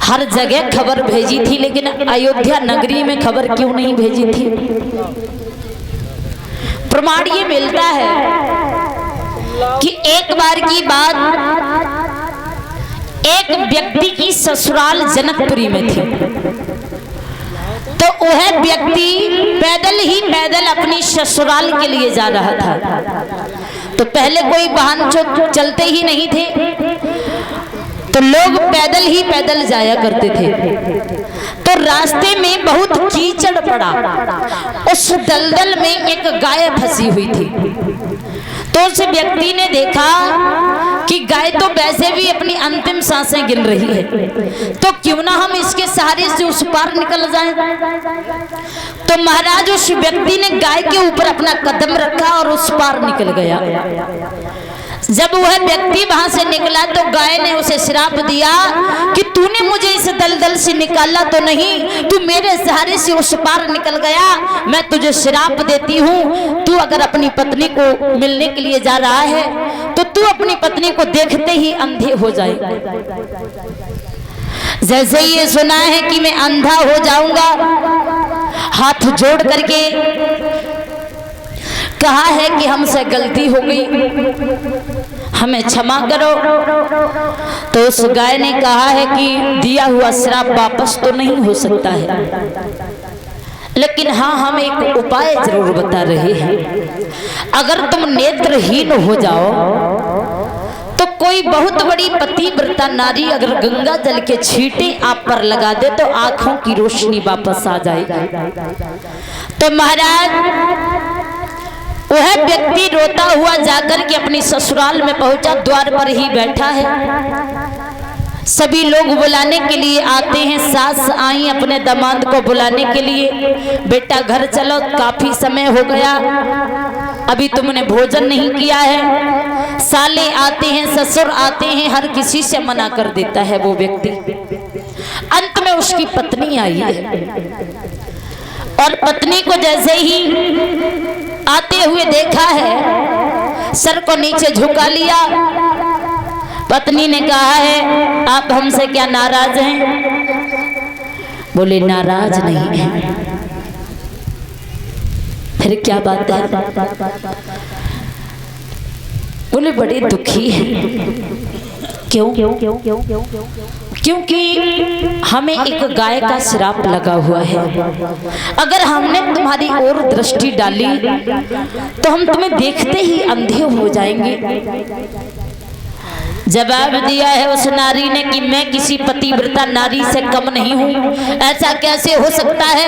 हर जगह खबर भेजी थी, लेकिन अयोध्या नगरी में खबर क्यों नहीं भेजी थी? प्रमाण ये मिलता है कि एक बार की बात, एक व्यक्ति की ससुराल जनकपुरी में थी। तो वह व्यक्ति पैदल अपनी ससुराल के लिए जा रहा था। तो पहले कोई वाहन चलते ही नहीं थे, तो लोग पैदल जाया करते थे। तो रास्ते में बहुत कीचड़ पड़ा, उस दलदल में एक गाय फंसी हुई थी। तो उस व्यक्ति ने देखा कि गाय तो वैसे भी अपनी अंतिम सांसें गिन रही है, तो क्यों ना हम इसके सहारे से उस पार निकल जाएं। तो महाराज उस व्यक्ति ने गाय के ऊपर अपना कदम रखा और उस पार निकल गया। जब वह व्यक्ति वहां से निकला तो गाय ने उसे श्राप दिया कि तूने मुझे इस दलदल से निकाला तो नहीं, तू मेरे सहारे से उस पार निकल गया। मैं तुझे श्राप देती हूँ, तू अगर अपनी पत्नी को मिलने के लिए जा रहा है तो तू अपनी पत्नी को देखते ही अंधे हो जाएगा। जैसे ये सुना है कि मैं अंधा हो जाऊंगा, हाथ जोड़ करके कहा है कि हमसे गलती हो गई, हमें क्षमा करो। तो उस गाय ने कहा है कि दिया हुआ श्राप वापस तो नहीं हो सकता है, लेकिन हाँ हम एक उपाय जरूर बता रहे हैं। अगर तुम नेत्रहीन हो जाओ तो कोई बहुत बड़ी पतिव्रता नारी अगर गंगा जल के छींटे आप पर लगा दे तो आंखों की रोशनी वापस आ जाएगी। तो महाराज वह व्यक्ति रोता हुआ जाकर के अपनी ससुराल में पहुंचा, द्वार पर ही बैठा है। सभी लोग बुलाने के लिए आते हैं। सास आई अपने दामाद को बुलाने के लिए, बेटा घर चलो, काफी समय हो गया, अभी तुमने भोजन नहीं किया है। साले आते हैं, ससुर आते हैं, हर किसी से मना कर देता है वो व्यक्ति। अंत में उसकी पत्नी आई है और पत्नी को जैसे ही आते हुए देखा है, सर को नीचे झुका लिया। पत्नी ने कहा है आप हमसे क्या नाराज हैं? बोले नाराज नहीं है। फिर क्या बात है? बोले बड़े दुखी है। क्यों? क्योंकि हमें एक गाय का श्राप लगा हुआ है। अगर हमने तुम्हारी ओर दृष्टि डाली तो हम तुम्हें देखते ही अंधे हो जाएंगे। जवाब दिया है उस नारी ने कि मैं किसी पतिव्रता नारी से कम नहीं हूँ, ऐसा कैसे हो सकता है?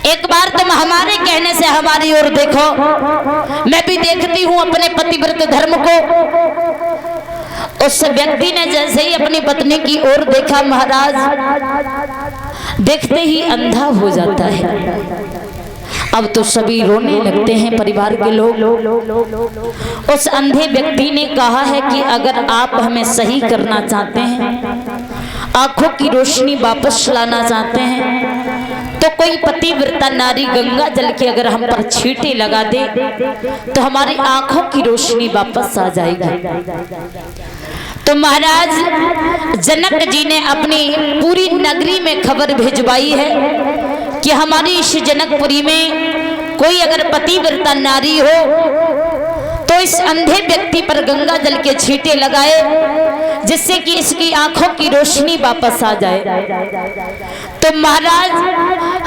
एक बार तुम हमारे कहने से हमारी ओर देखो, मैं भी देखती हूँ अपने पतिव्रत धर्म को। उस व्यक्ति ने जैसे ही अपनी पत्नी की ओर देखा, महाराज देखते ही अंधा हो जाता है। अब तो सभी रोने लगते हैं परिवार के लोग। उस अंधे व्यक्ति ने कहा है कि अगर आप हमें सही करना चाहते हैं, आंखों की रोशनी वापस लाना चाहते हैं, तो कोई पतिव्रता नारी गंगा जल के अगर हम पर छींटे लगा दे तो हमारी आंखों की रोशनी वापस आ जाएगी। तो महाराज जनक जी ने अपनी पूरी नगरी में खबर भिजवाई है कि हमारी इस जनकपुरी में कोई अगर पतिव्रता नारी हो तो इस अंधे व्यक्ति पर गंगा जल के छींटे लगाए, जिससे कि इसकी आंखों की रोशनी वापस आ जाए। तो महाराज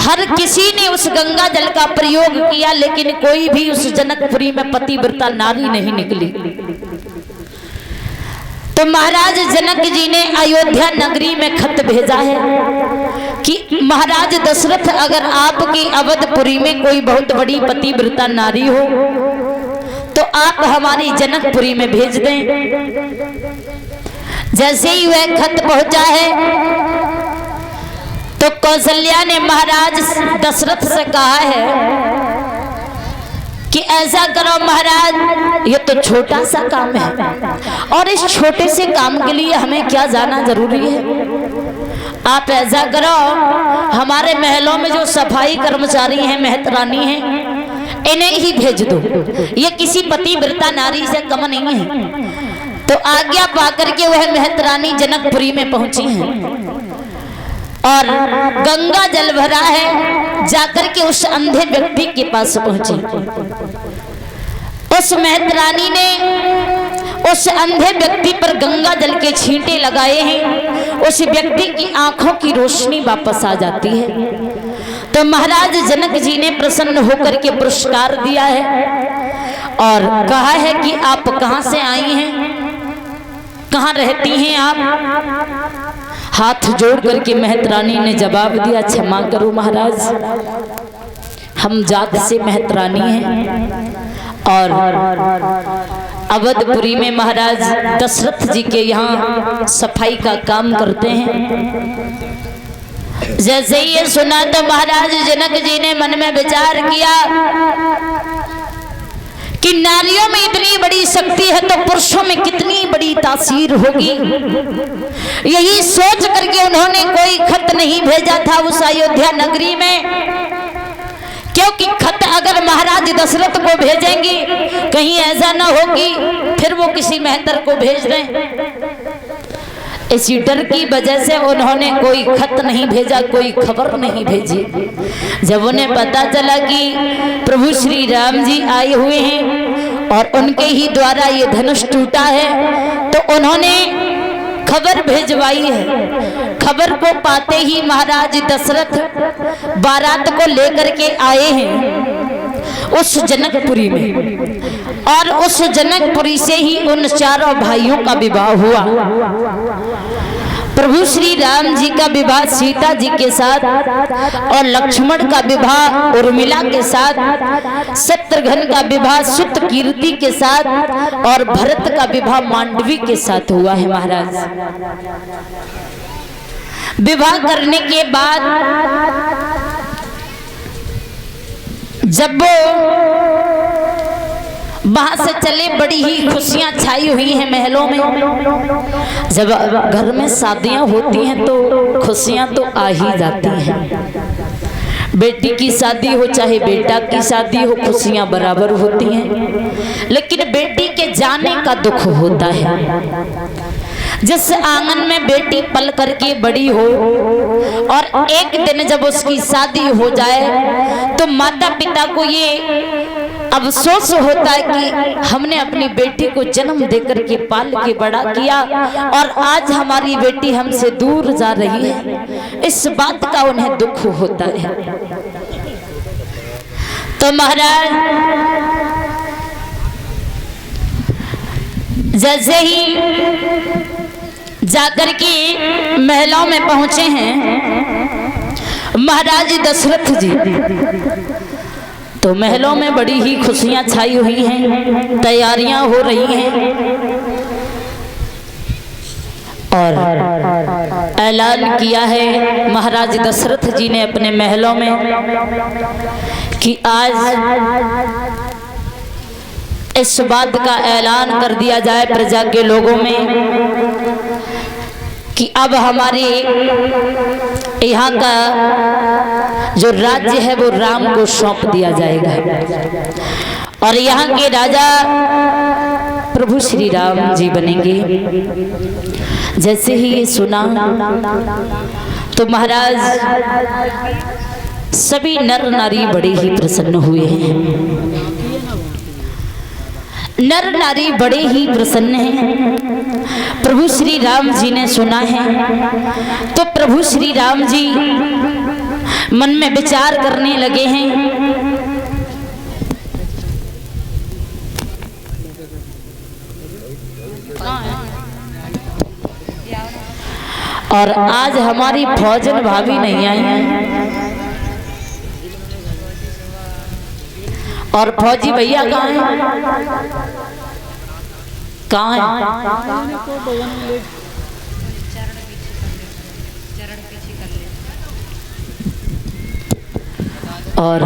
हर किसी ने उस गंगा जल का प्रयोग किया, लेकिन कोई भी उस जनकपुरी में पतिव्रता नारी नहीं निकली। तो महाराज जनक जी ने अयोध्या नगरी में खत भेजा है कि महाराज दशरथ अगर आपकी अवधपुरी में कोई बहुत बड़ी पतिव्रता नारी हो तो आप हमारी जनकपुरी में भेज दें। जैसे ही वह खत पहुंचा है तो कौशल्या ने महाराज दशरथ से कहा है कि ऐसा करो महाराज, ये तो छोटा सा काम है और इस छोटे से काम के लिए हमें क्या जाना जरूरी है। आप ऐसा करो, हमारे महलों में जो सफाई कर्मचारी हैं, मेहतरानी हैं, इन्हें ही भेज दो। ये किसी पतिव्रता नारी से कम नहीं है। तो आज्ञा पाकर के वह मेहतरानी जनकपुरी में पहुंची हैं और गंगा जल भरा है, जाकर के उस अंधे व्यक्ति के पास पहुंची। उस मेहतरानी ने उस अंधे व्यक्ति पर गंगा जल के छींटे लगाए हैं। उस व्यक्ति की आंखों की रोशनी वापस आ जाती है। तो महाराज जनक जी ने प्रसन्न होकर के पुरस्कार दिया है और कहा है कि आप कहां से आई हैं, कहां रहती हैं आप। हाथ जोड़ करके मेहतरानी ने जवाब दिया, क्षमा करो महाराज, हम जात से मेहतरानी हैं और अवधपुरी में महाराज दशरथ जी के यहाँ सफाई का काम करते हैं। जैसे ये सुना तो महाराज जनक जी ने मन में विचार किया कि नारियों में इतनी बड़ी शक्ति है तो पुरुषों में कितनी बड़ी तासीर होगी। यही सोच करके उन्होंने कोई खत नहीं भेजा था उस अयोध्या नगरी में, क्योंकि खत अगर महाराज दशरथ को भेजेंगी कहीं ऐसा ना हो कि फिर वो किसी मेहतर को भेज दें। इसी डर की वजह से उन्होंने कोई खत नहीं भेजा, कोई खबर नहीं भेजी। जब उन्हें पता चला कि प्रभु श्री राम जी आए हुए हैं और उनके ही द्वारा ये धनुष टूटा है, तो उन्होंने खबर भेजवाई है। खबर को पाते ही महाराज दशरथ बारात को लेकर के आए हैं उस जनकपुरी में, और उस जनकपुरी से ही उन चारों भाइयों का विवाह हुआ। प्रभु श्री राम जी का विवाह सीता जी के साथ और लक्ष्मण का विवाह उर्मिला के साथ, शत्रुघ्न का विवाह सुतकीर्ति के साथ और भरत का विवाह मांडवी के साथ हुआ है। महाराज विवाह करने के बाद जब वो वहां से चले, बड़ी ही खुशियां छाई हुई हैं महलों में। जब घर में शादियां होती हैं तो खुशियां तो आ ही जाती हैं। बेटी की शादी हो चाहे बेटा की शादी हो, खुशियां बराबर होती हैं, लेकिन बेटी के जाने का दुख होता है। जिस आंगन में बेटी पल करके बड़ी हो और एक दिन जब उसकी शादी हो जाए तो माता पिता को ये अफसोस होता है कि हमने अपनी बेटी को जन्म देकर के पाल के बड़ा किया और आज hमारी बेटी हमसे दूर जा रही है। इस बात का उन्हें दुख होता है। तो महाराज जैसे ही जाकर के महलों में पहुंचे हैं महाराज दशरथ जी, तो महलों में बड़ी ही खुशियां छाई हुई हैं, तैयारियां हो रही हैं और ऐलान किया है महाराज दशरथ जी ने अपने महलों में कि आज इस बात का ऐलान कर दिया जाए प्रजा के लोगों में कि अब हमारे यहाँ का जो राज्य है वो राम को सौंप दिया जाएगा और यहाँ के राजा प्रभु श्री राम जी बनेंगे। जैसे ही ये सुना तो महाराज सभी नर नारी बड़े ही प्रसन्न हुए हैं। नर नारी बड़े ही प्रसन्न हैं। प्रभु श्री राम जी ने सुना है तो प्रभु श्री राम जी मन में विचार करने लगे हैं और आज हमारी फौजन भाभी नहीं आई है और फौजी भैया कहाँ हैं? कहाँ हैं? और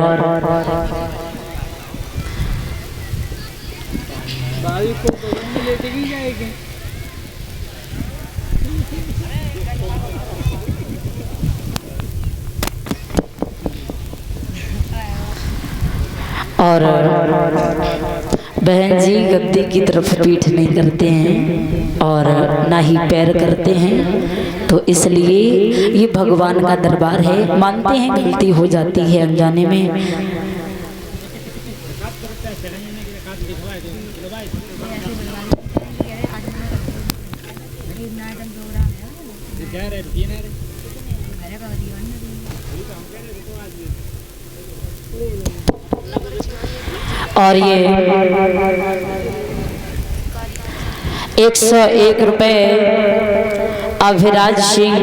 भाभी को लेते ही जाएगी। और बहन जी गद्दी की तरफ पीठ नहीं करते हैं और ना ही पैर करते हैं, तो इसलिए ये भगवान का दरबार है। मानते हैं गलती हो जाती है अनजाने में। और ये 101 रुपए अभिराज सिंह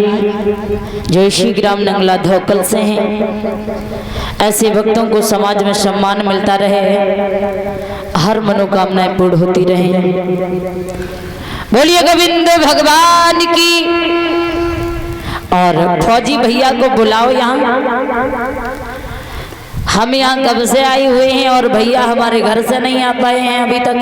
जो श्री ग्राम नंगला धोकल से हैं। ऐसे भक्तों को समाज में सम्मान मिलता रहे, हर मनोकामनाएं पूर्ण होती रहे। बोलिए गोविंद भगवान की। और फौजी भैया को बुलाओ यहाँ। हम यहाँ कब से आए हुए हैं और भैया हमारे घर से नहीं आ पाए हैं अभी तक।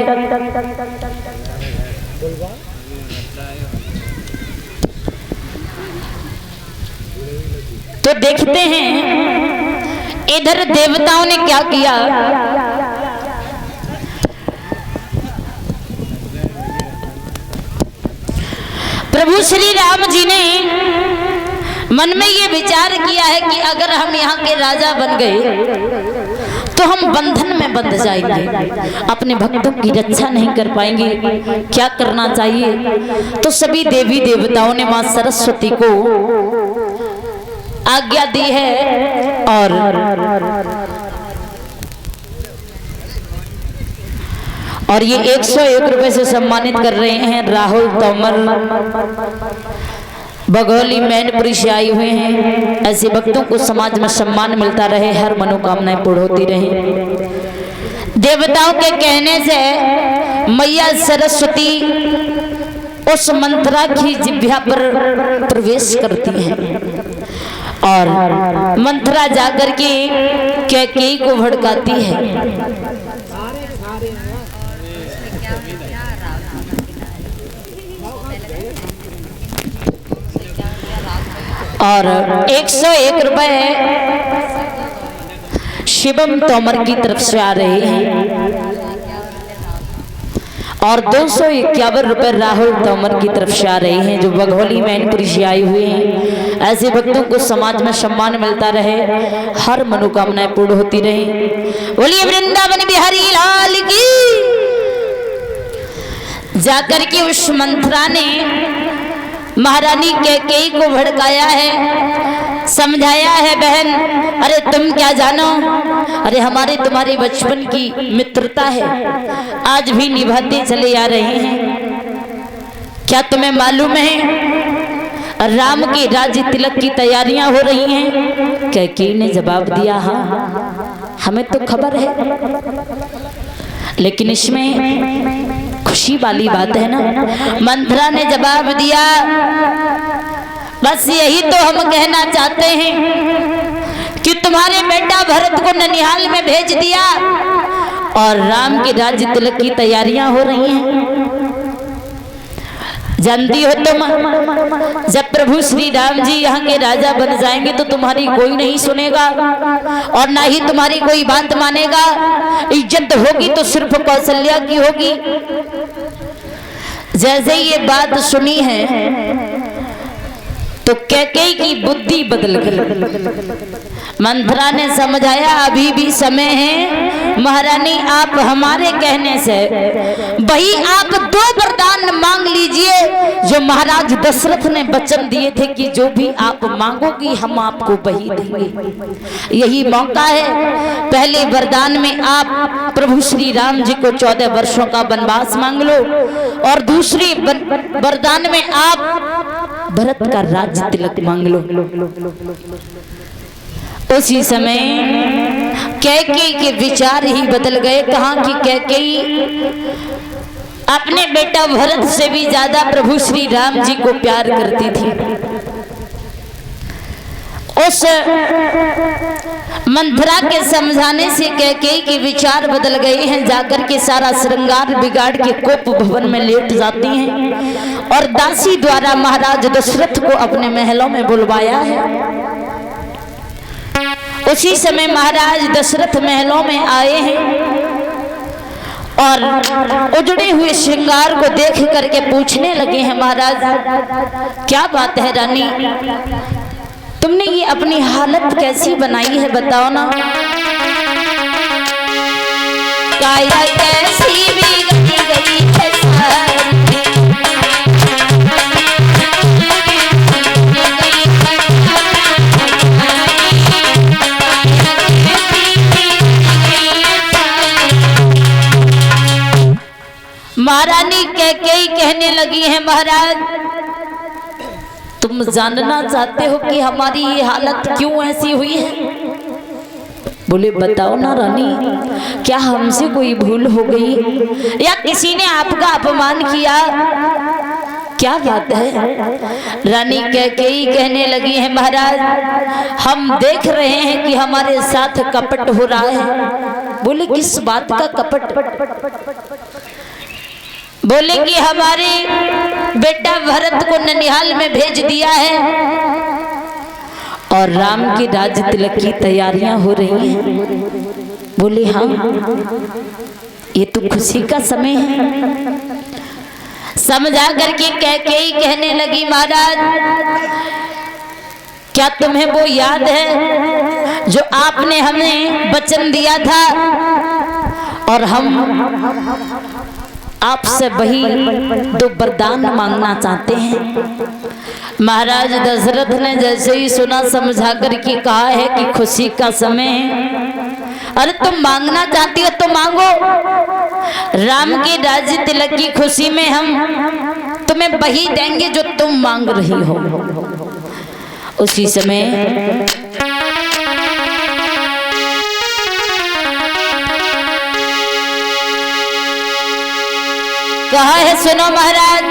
तो देखते हैं इधर देवताओं ने क्या किया। प्रभु श्री राम जी ने मन में ये विचार किया है कि अगर हम यहाँ के राजा बन गए तो हम बंधन में बंध जाएंगे, अपने भक्तों की रक्षा नहीं कर पाएंगे। क्या करना चाहिए? तो सभी देवी देवताओं ने मां सरस्वती को आज्ञा दी है और ये 101 रुपए से सम्मानित कर रहे हैं। राहुल तोमर बघौली मैनपुरी से आए हुए हैं। ऐसे भक्तों को समाज में सम्मान मिलता रहे, हर मनोकामनाएं पूर्ण होती रहे। देवताओं के कहने से मैया सरस्वती उस मंत्रा की जिह्वा पर प्रवेश करती हैं और मंत्रा जाकर के कैकेयी को भड़काती है। और 101 रुपए शिवम तोमर की तरफ से आ रहे हैं और 251 रुपए राहुल तोमर की तरफ से आ रहे हैं जो बघौली मैनपुरी से आए हुए हैं। ऐसे भक्तों को समाज में सम्मान मिलता रहे, हर मनोकामनाएं पूर्ण होती रहे। बोलिए वृंदावन बिहारी लाल की। जाकर के उस मंत्रा ने महारानी कैकेयी को भड़काया है, समझाया है, बहन अरे तुम क्या जानो, अरे हमारे तुम्हारे बचपन की मित्रता है, आज भी निभाते चले आ रहे हैं। क्या तुम्हें मालूम है राम के राज्य तिलक की तैयारियां हो रही हैं? कैकेयी ने जवाब दिया हाँ हमें तो खबर है, लेकिन इसमें खुशी वाली बात है ना। मंत्रा ने जवाब दिया बस यही तो हम कहना चाहते हैं कि तुम्हारे बेटा भरत को ननिहाल में भेज दिया और राम के राज्य तिलक की तैयारियां हो रही हैं। जानती हो तुम, जब प्रभु श्री राम जी यहाँ के राजा बन जाएंगे तो तुम्हारी कोई नहीं सुनेगा और ना ही तुम्हारी कोई बात मानेगा। इज्जत होगी तो सिर्फ कौशल्या की होगी। जैसे ये बात सुनी है तो कैकेयी की बुद्धि बदल गई। मंत्रा ने समझाया अभी भी समय है महारानी, आप हमारे कहने से वही आप 2 वरदान मांग लीजिए जो महाराज दशरथ ने वचन दिए थे कि जो भी आप मांगोगी हम आपको वही देंगे। यही मौका है। पहले वरदान में आप प्रभु श्री राम जी को 14 वर्षों का वनवास मांग लो और दूसरी वरदान में आप भरत का राज्य तिलक मांग लो। उसी समय कैकेयी के विचार ही बदल गए। कहा कि कैकेयी अपने बेटा भरत से भी ज्यादा प्रभु श्री राम जी को प्यार करती थी। उस मंत्रा के समझाने से कैकेयी के विचार बदल गए हैं। जाकर के सारा श्रृंगार बिगाड़ के कोप भवन में लेट जाती हैं और दासी द्वारा महाराज दशरथ को अपने महलों में बुलवाया है। उसी समय महाराज दशरथ महलों में आए हैं और उजड़े हुए श्रृंगार को देख करके पूछने लगे हैं, महाराज क्या बात है रानी, तुमने ये अपनी हालत कैसी बनाई है, बताओ ना। काया कैसी बिगड़ी गई है महारानी कैकेयी कहने लगी है, महाराज तुम जानना चाहते हो कि हमारी ये हालत क्यों ऐसी हुई है? बोले बताओ ना रानी, क्या हमसे कोई भूल हो गई या किसी ने आपका अपमान किया, क्या बात है? रानी कैकेयी कहने लगी है, महाराज हम देख रहे हैं कि हमारे साथ कपट हो रहा है। बोले किस बात का कपट? बोले कि हमारे बेटा भरत को ननिहाल में भेज दिया है और राम की राज तिलक की तैयारियां हो रही हैं। बोले हाँ, ये तो खुशी का समय है। समझा करके कैकेयी कहने लगी, महाराज क्या तुम्हें वो याद है जो आपने हमें वचन दिया था और हम आपसे वही दो वरदान मांगना चाहते हैं। महाराज दशरथ ने जैसे ही सुना, समझा कर के कहा है कि खुशी का समय है, अरे तुम मांगना चाहती हो तो मांगो, राम के राज्य तिलक की खुशी में हम तुम्हें वही देंगे जो तुम मांग रही हो। उसी समय कहा है, सुनो महाराज,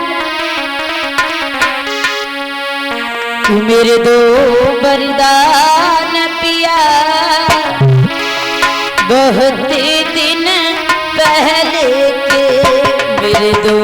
मेरे दो वरदान पिया बहुत दिन पहले के, मेरे दो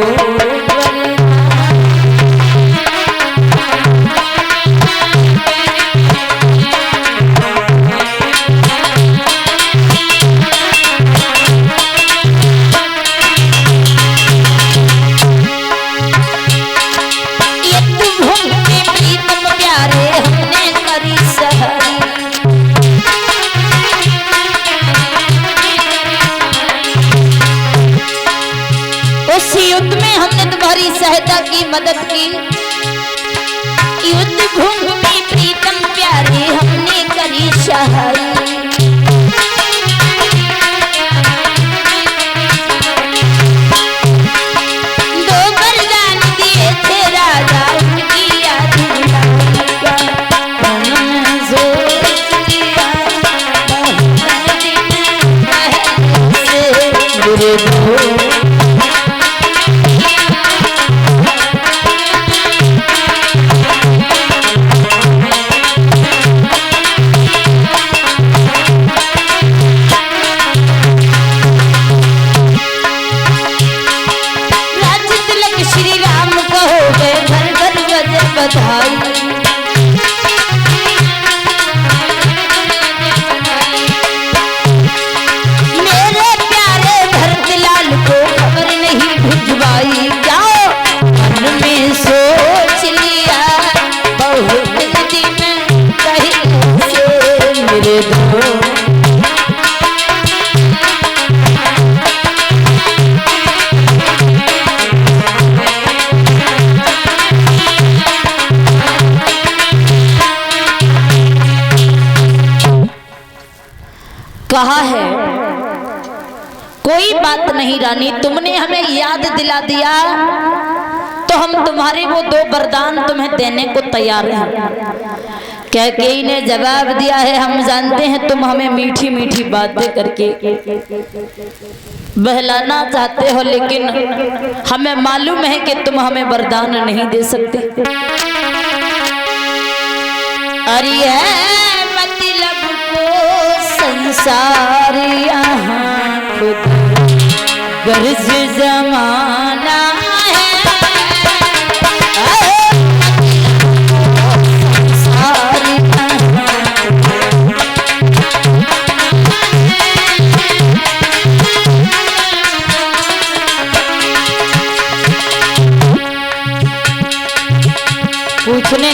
सहायता की मदद की, युद्ध भूमि में प्रीतम प्यारे हमने करी सहाय। दो वरदान दिए थे राजा, उनकी याद बधाई। मेरे प्यारे भरतलाल को खबर नहीं भिजवाई, क्या मन में सोच लिया बहुत दिन पहले से मेरे दो। कहा है कोई बात नहीं रानी, तुमने हमें याद दिला दिया तो हम तुम्हारे वो दो वरदान तुम्हें देने को तैयार हैं। कैकेयी ने जवाब दिया है, हम जानते हैं तुम हमें मीठी मीठी बातें करके बहलाना चाहते हो, लेकिन हमें मालूम है कि तुम हमें वरदान नहीं दे सकते। अरे है मतलब को संसार यहाँ खुद गर्ज जमाना है,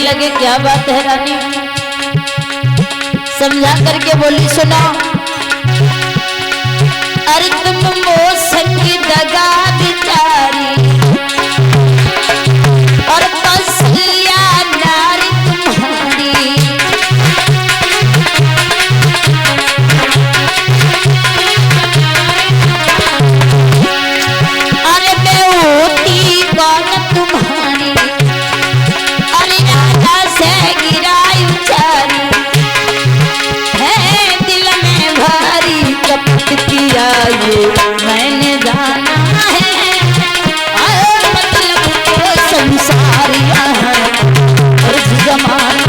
लगे क्या बात है रानी, समझा करके बोली सुनो। अरे तुम मौसम की दगा बिचारी और कौशल्या नारी तुम्हारी, अरे बेहोती कौन तुम्हारी, अरे राजा से गिराई उचारी है दिल में भारी कपट किया ये मैंने जाना है, मतलब तो संसारिया है और जमाना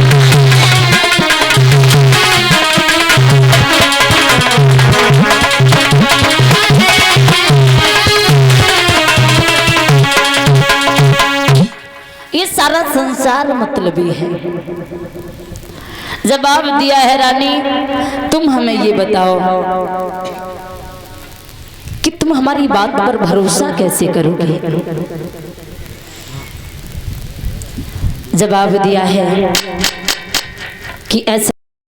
ये सारा संसार मतलबी है। जवाब दिया है रानी, तुम हमें ये बताओ कि तुम हमारी बात पर भरोसा कैसे करोगे। जवाब दिया है कि ऐसा